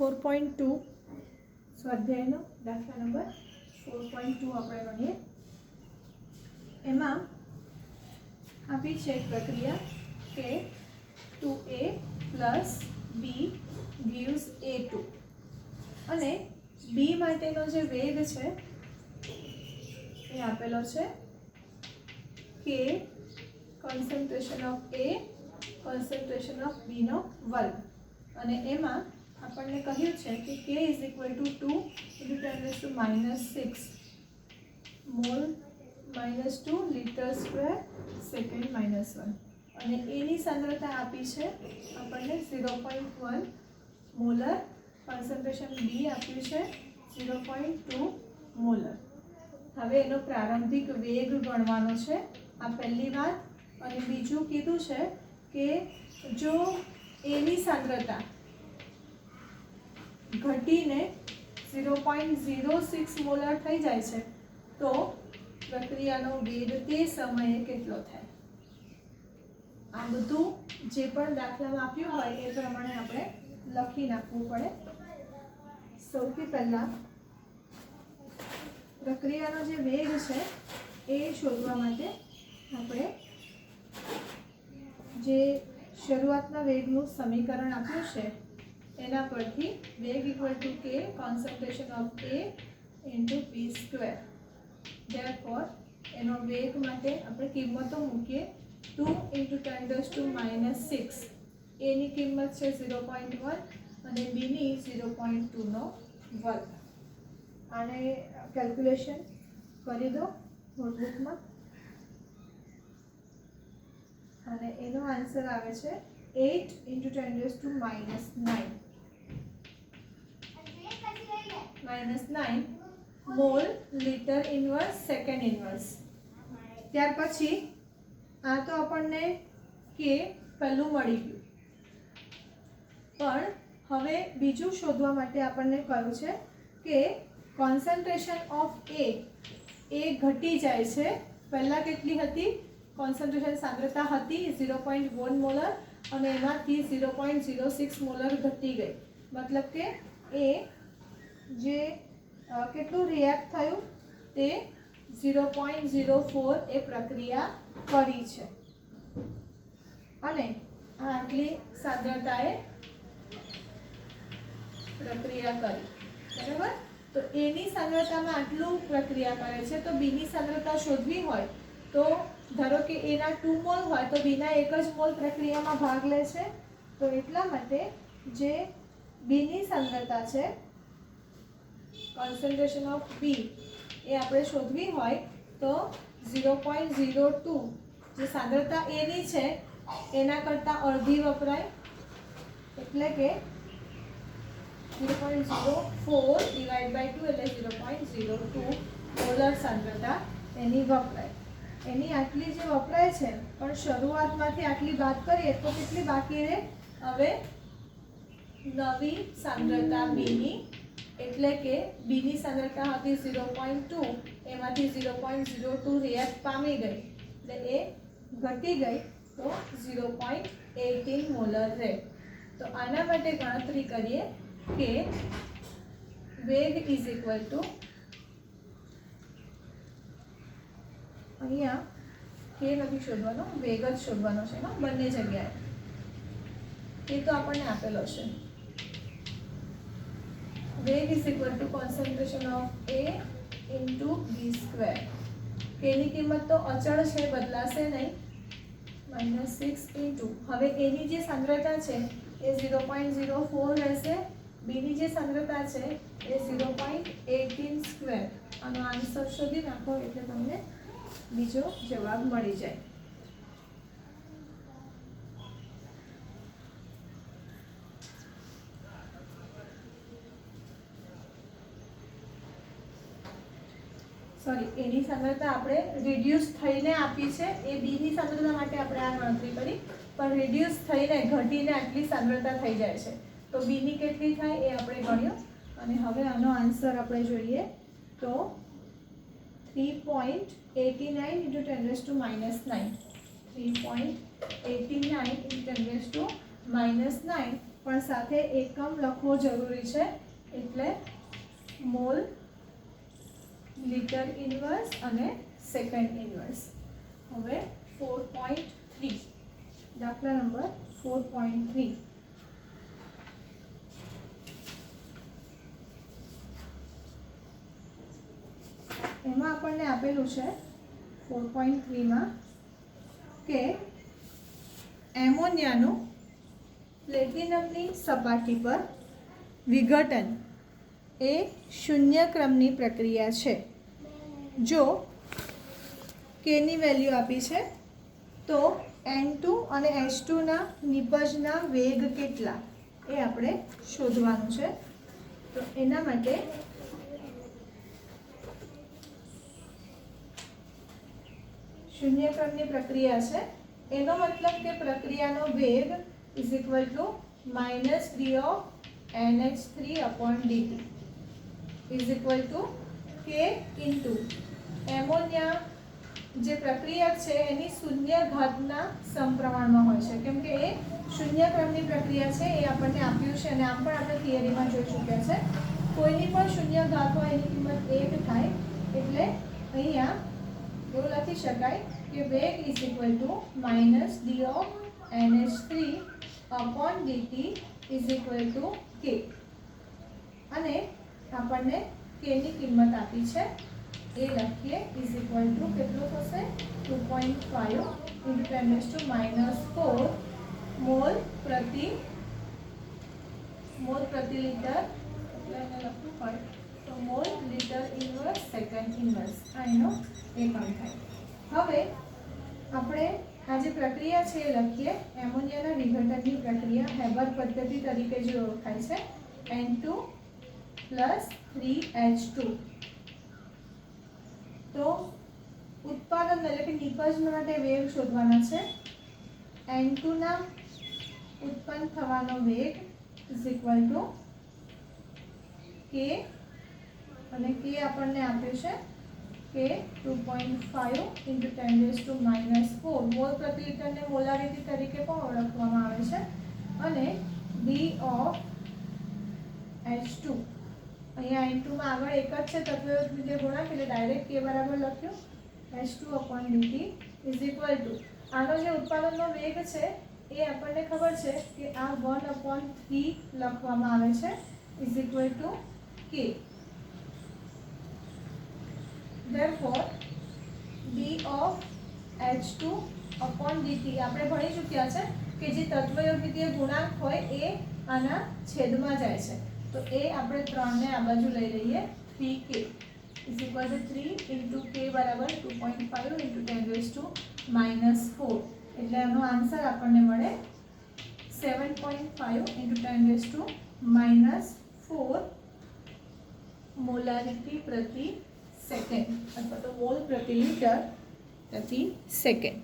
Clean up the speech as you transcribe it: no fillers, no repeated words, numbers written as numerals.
4.2 સ્વાધ્યાયનો દાખલા નંબર 4.2 આપણે ગણીએ. એમાં આપી છે પ્રક્રિયા કે 2a plus b gives a2 અને b માટેનો જે વેગ છે એ આપેલો છે કે concentration of a concentration of b નો વર્ગ અને એમાં આપણને કહ્યું છે કે k is equal to 2 into 10 to -6 mall -2 litre square second -1 અને એની સાંદ્રતા આપી છે આપણને 0.1 મોલર. કોન્સન્ટ્રેશન બી આપ્યું છે 0.2 મોલર. હવે એનો પ્રારંભિક વેગ ગણવાનો છે, આ પહેલી વાત. અને બીજું કીધું છે કે જો એની સાંદ્રતા ઘટીને 0.06 મોલર થઈ જાય છે તો પ્રક્રિયાનો વેગ તે સમયે કેટલો થાય. આ બધું જે પણ દાખલામાં આપ્યું હોય એ પ્રમાણે આપણે લખી નાખવું પડે. સૌથી પહેલા પ્રક્રિયાનો જે વેગ છે એ શોધવા માટે આપણે જે શરૂઆતના વેગનું સમીકરણ આપ્યું છે એના પરથી વેગ ઇક્વલ ટુ કે concentration of A into P square. Therefore એનો વેગ માટે આપણે કિંમતો મૂકીએ. 2 into 10 to -6 એની કિંમત છે 0.1 અને બીની 0.2 નો વર્ગ. આને કેલ્ક્યુલેશન કરી દો નોટબુકમાં અને એનો આન્સર આવે છે 8 into 10 to -9 mall litre inverse second inverse. ત્યાર પછી આ તો આપણને કે પહેલું મળી ગયું, પણ હવે બીજું શોધવા માટે આપણને કહ્યું છે કે કોન્સન્ટ્રેશન ઓફ એ ઘટી જાય છે. પહેલાં કેટલી હતી કોન્સન્ટ્રેશન સાંદ્રતા હતી 0.1 મોલર અને એમાંથી 0.06 મોલર ઘટી ગઈ. મતલબ કે એ જે કેટલું રિએક્ટ થયું તે 0.04 એ પ્રક્રિયા કરી છે અને આટલી સાંદ્રતાએ પ્રક્રિયા કરી. બરાબર, તો એની સાંદ્રતામાં આટલું પ્રક્રિયા કરે છે તો બીની સાંદ્રતા શોધવી હોય તો ધારો કે એના 2 મોલ હોય તો બીના 1 જ મોલ પ્રક્રિયામાં ભાગ લે છે. તો એટલા માટે જે બીની સાંદ્રતા છે કોન્સન્ટ્રેશન ઓફ બી એ આપણે શોધવી હોય તો 0.02 જે સાંદ્રતા એની છે એના કરતાં અડધી વપરાય, એટલે કે 0.04 ડિવાઇડ બાય 2 એટલે 0.02 મોલર સાંદ્રતા એની વપરાય. એની આટલી જે વપરાય છે પણ શરૂઆતમાંથી આટલી બાદ કરીએ તો કેટલી બાકી રહે. હવે નવી સાંદ્રતા બીની, એટલે કે બીની સાંદ્રતા હતી 0.2 એમાંથી 0.02 રિએક્ટ પામી ગઈ એટલે એ ઘટી ગઈ તો 0.18 મોલર રહે. તો આના માટે ગણતરી કરીએ કે વેગ ઇઝ ઇક્વલ ટુ, અહીંયા કે નથી શોધવાનો, વેગ જ શોધવાનો છે ને બંને જગ્યાએ. એ તો આપણને આપેલો છે. વેગ is equal to concentration of A into B square. એની કિંમત તો અચળ છે, બદલાશે નહીં. -6 ઇન્ટુ, હવે એની જે સાંદ્રતા છે એ 0.04 રહેશે, બીની જે સાંદ્રતા છે એ 0.18 સ્ક્વેર. આનો આન્સર શોધી નાખો એટલે તમને બીજો જવાબ મળી જાય. સોરી, એની સાંદ્રતા આપણે રિડ્યુસ થઈને આપી છે, એ બીની સાંદ્રતા માટે આપણે આ ગણતરી કરી, પણ રિડ્યુસ થઈને ઘટીને આટલી સાંદ્રતા થઈ જાય છે તો બીની કેટલી થાય એ આપણે ગણ્યું. અને હવે આનો આન્સર આપણે જોઈએ તો 3.89 into 10 to -9 3.89 into 10 to -9 પણ સાથે એકમ લખવો જરૂરી છે, એટલે મોલ, લિટર ઇન્વર્સ અને સેકન્ડ ઇન્વર્સ. હવે 4.3 દાખલા નંબર 4.3. એમાં આપણને આપેલું છે 4.3 માં કે એમોનિયાનું પ્લેટિનમની સપાટી પર વિઘટન એ શૂન્ય ક્રમની પ્રક્રિયા છે. જો કેની વેલ્યુ આપી છે તો N2 અને H2 ના નિપજના વેગ કેટલા એ આપણે શોધવાનું છે. તો એના માટે શૂન્ય ક્રમની પ્રક્રિયા છે, એનો મતલબ કે પ્રક્રિયાનો વેગ is equal two minus D of NH3/dt is equal two k into ammonia જે પ્રક્રિયા છે એની શૂન્ય ઘાતના સમપ્રમાણમાં હોય છે, કેમ કે એ શૂન્ય ક્રમની પ્રક્રિયા છે એ આપણને આપ્યું છે અને આમ પણ આપણે થિયરીમાં જોઈ ચૂક્યા છે. કોઈની પણ શૂન્ય ઘાત હોય એની કિંમત 1 થાય, એટલે અહીંયા એવું લખી શકાય કે વેગ is equal two minus D of NH3/dt is equal two કે, અને આપણને કેની કિંમત આપી છે એ લખીએ ઇઝ ઇક્વલ ટુ કેટલું થશે 2.5 × 10⁻⁴ મોલ પ્રતિ લિટર, એટલે એને લખવું પડે તો mall litre inverse second inverse આ એનો એકમ થાય. હવે આપણે આ જે પ્રક્રિયા છે એ લખીએ. એમોનિયાના વિઘટનની પ્રક્રિયા હેબર પદ્ધતિ તરીકે જે ઓળખાય છે, N2 + 3H2. તો ઉત્પાદન એટલે કે નિપજ માટે વેગ શોધવાના છે. N2 ના ઉત્પન્ન થવાનો વેગ ઇઝ ઇક્વલ ટુ કે, અને કે આપણને આપ્યું છે કે 2.5 × 10⁻⁴ મોલ પ્રતિ લિટરને મોલારિટી તરીકે પણ ઓળખવામાં આવે છે, અને ડી ઓફ H2 અહીંયા N2 માં આગળ એક જ છે તત્વયોગ રીતે ગુણાંક એટલે ડાયરેક્ટ કે બરાબર લખ્યું H2/dt ઇઝ ઇક્વલ ટુ આનો જે ઉત્પાદનનો વેગ છે એ આપણને ખબર છે કે આ 1/3 લખવામાં આવે છે ઇઝ ઇક્વલ ટુ કે. Therefore d of H2/dt આપણે ભણી ચૂક્યા છે કે જે તત્વયોગિતીય ગુણાંક હોય એ આના છેદમાં જાય છે, તો એ આપણે 3 ને આ બાજુ લઈ લઈએ 3k is equal two 3 × k બરાબર 2.5 × 10⁻⁴, એટલે આનો આન્સર આપણને મળે 7.5 × 10⁻⁴ મોલારિટી પ્રતિ સેકન્ડ અથવા તો મોલ પ્રતિ લિટર પ્રતિ સેકન્ડ.